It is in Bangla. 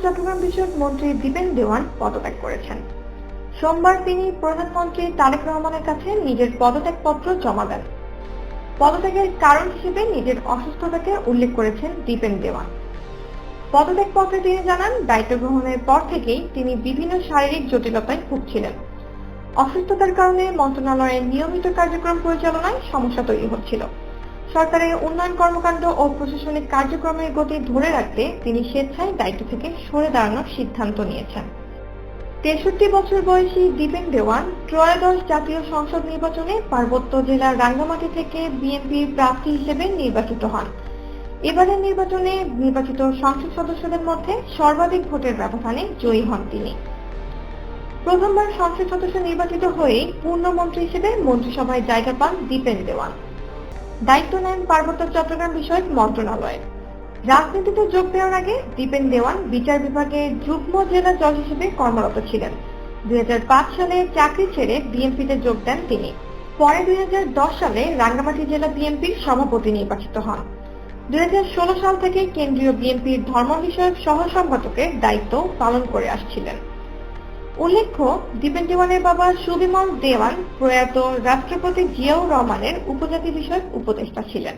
চট্টগ্রাম বিষয়ক মন্ত্রী দীপেন দেওয়ান পদত্যাগ করেছেন। সোমবার তিনি প্রধানমন্ত্রী তারেক রহমানের কাছে নিজের পদত্যাগপত্র জমা দেন। পদত্যাগের কারণ হিসেবে নিজের অসুস্থতাকে উল্লেখ করেছেন দীপেন দেওয়ান। পদত্যাগপত্রে তিনি জানান, দায়িত্ব গ্রহণের পর থেকেই তিনি বিভিন্ন শারীরিক জটিলতায় ভুগছিলেন। অসুস্থতার কারণে মন্ত্রণালয়ের নিয়মিত কার্যক্রম পরিচালনায় সমস্যা তৈরি হচ্ছিল। সরকারের উন্নয়ন কর্মকাণ্ড ও প্রশাসনিক কার্যক্রমের গতি ধরে রাখতে তিনি স্বেচ্ছায় দায়িত্ব থেকে সরে দাঁড়ানোর সিদ্ধান্ত নিয়েছেন। 63 বছর বয়সী দীপেন দেওয়ান ত্রয়োদশ জাতীয় সংসদ নির্বাচনে পার্বত্য জেলার রাঙ্গামাটি থেকে বিএনপির প্রার্থী হিসেবে নির্বাচিত হন। এবারের নির্বাচনে নির্বাচিত সংসদ সদস্যদের মধ্যে সর্বাধিক ভোটের ব্যবধানে জয়ী হন তিনি। প্রথমবার সংসদ সদস্য নির্বাচিত হয়ে পূর্ণমন্ত্রী হিসেবে মন্ত্রিসভায় জায়গা পান দীপেন দেওয়ান। দায়িত্ব নেন পার্বত্য চট্টগ্রাম বিষয়ক মন্ত্রণালয়ে। রাজনীতিতে যোগ দেওয়ার আগে দীপেন দেওয়ান বিচার বিভাগে যুগ্ম জেলা জজ হিসেবে কর্মরত ছিলেন। 2005 সালে চাকরি ছেড়ে বিএনপিতে যোগ দেন তিনি। পরে 2010 সালে রাঙ্গামাটি জেলা বিএনপির সভাপতি নির্বাচিত হন। 2016 সাল থেকে কেন্দ্রীয় বিএনপির ধর্ম বিষয়ক সহ সম্পাদকের দায়িত্ব পালন করে আসছিলেন। উল্লেখ্য, দীপেন দেওয়ানের বাবা সুবিমল দেওয়ান প্রয়াত রাষ্ট্রপতি জিয়াউর রহমানের উপজাতি বিষয়ক উপদেষ্টা ছিলেন।